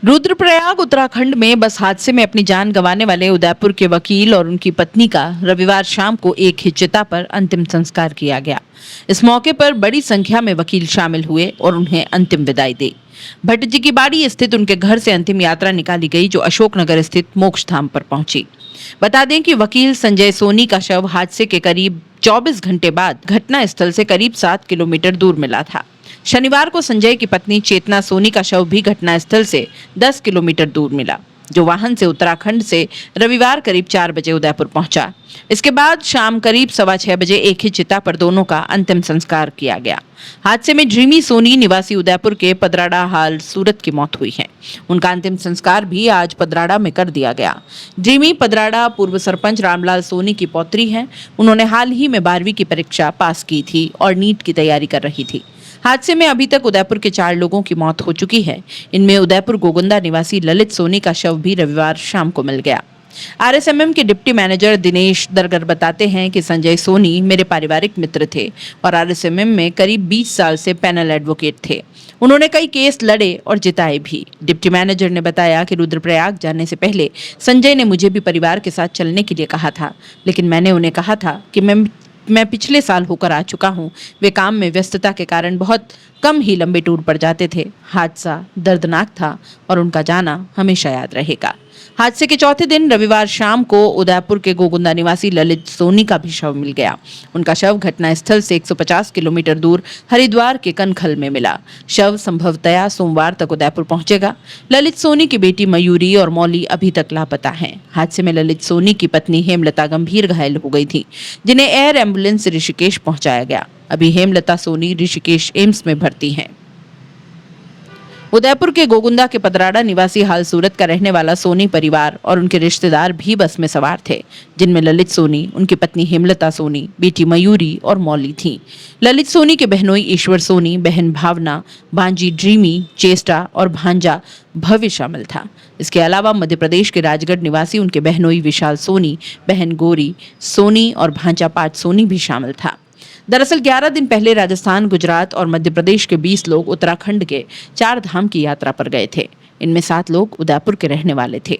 रुद्रप्रयाग उत्तराखंड में बस हादसे में अपनी जान गंवाने वाले उदयपुर के वकील और उनकी पत्नी का रविवार शाम को एक ही चिता पर अंतिम संस्कार किया गया। इस मौके पर बड़ी संख्या में वकील शामिल हुए और उन्हें अंतिम विदाई दी। भट्ट जी की बाड़ी स्थित उनके घर से अंतिम यात्रा निकाली गई, जो अशोकनगर स्थित मोक्ष धाम पर पहुंची। बता दें कि वकील संजय सोनी का शव हादसे के करीब 24 घंटे बाद घटना स्थल से करीब 7 किलोमीटर दूर मिला था। शनिवार को संजय की पत्नी चेतना सोनी का शव भी घटनास्थल से 10 किलोमीटर दूर मिला, जो वाहन से उत्तराखंड से रविवार करीब 4 बजे उदयपुर पहुंचा। इसके बाद शाम करीब 6:15 बजे एक ही चिता पर दोनों का अंतिम संस्कार किया गया। हादसे में ड्रीमी सोनी निवासी उदयपुर के पदराड़ा हाल सूरत की मौत हुई है। उनका अंतिम संस्कार भी आज पदराड़ा में कर दिया गया। ड्रीमी पदराड़ा पूर्व सरपंच रामलाल सोनी की पौत्री हैं। उन्होंने हाल ही में 12वीं की परीक्षा पास की थी और नीट की तैयारी कर रही थी। हादसे में अभी तक उदयपुर के 4 लोगों की मौत हो चुकी है। इनमें उदयपुर गोगुंदा निवासी ललित सोनी का शव भी रविवार शाम को मिल गया। आरएसएमएम के डिप्टी मैनेजर दिनेश दरगर बताते हैं कि संजय सोनी मेरे पारिवारिक मित्र थे और आरएसएमएम में करीब 20 साल से पैनल एडवोकेट थे। उन्होंने कई केस लड़े और जिताए भी। डिप्टी मैनेजर ने बताया कि रुद्रप्रयाग जाने से पहले संजय ने मुझे भी परिवार के साथ चलने के लिए कहा था, लेकिन मैंने उन्हें कहा था कि मैं पिछले साल होकर आ चुका हूं। वे काम में व्यस्तता के कारण बहुत कम ही लंबे टूर पर जाते थे। हादसा दर्दनाक था और उनका जाना हमेशा याद रहेगा। हादसे के चौथे दिन रविवार शाम को उदयपुर के गोगुंदा निवासी ललित सोनी का भी शव मिल गया। उनका शव घटनास्थल से 150 किलोमीटर दूर हरिद्वार के कनखल में मिला। शव संभवतया सोमवार तक उदयपुर पहुंचेगा। ललित सोनी की बेटी मयूरी और मौली अभी तक लापता हैं। हादसे में ललित सोनी की पत्नी हेमलता गंभीर घायल हो गई थी, जिन्हें एयर एम्बुलेंस से ऋषिकेश पहुंचाया गया। अभी हेमलता सोनी ऋषिकेश एम्स में भर्ती हैं। उदयपुर के गोगुंदा के पदराड़ा निवासी हाल सूरत का रहने वाला सोनी परिवार और उनके रिश्तेदार भी बस में सवार थे, जिनमें ललित सोनी, उनकी पत्नी हेमलता सोनी, बेटी मयूरी और मौली थीं। ललित सोनी के बहनोई ईश्वर सोनी, बहन भावना, भांजी ड्रीमी, चेष्टा और भांजा भव्य शामिल था। इसके अलावा मध्य प्रदेश के राजगढ़ निवासी उनके बहनोई विशाल सोनी, बहन गौरी सोनी और भांजा पाठ सोनी भी शामिल था। दरअसल 11 दिन पहले राजस्थान, गुजरात और मध्य प्रदेश के 20 लोग उत्तराखंड के 4 धाम की यात्रा पर गए थे। इनमें 7 लोग उदयपुर के रहने वाले थे।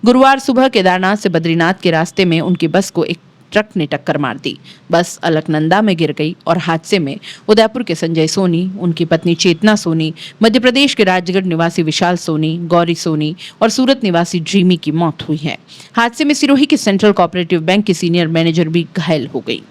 गुरुवार सुबह केदारनाथ से बद्रीनाथ के रास्ते में उनकी बस को एक ट्रक ने टक्कर मार दी। बस अलकनंदा में गिर गई और हादसे में उदयपुर के संजय सोनी, उनकी पत्नी चेतना सोनी, मध्य प्रदेश के राजगढ़ निवासी विशाल सोनी, गौरी सोनी और सूरत निवासी ड्रीमी की मौत हुई है। हादसे में सिरोही के सेंट्रल कोऑपरेटिव बैंक की सीनियर मैनेजर भी घायल हो गई।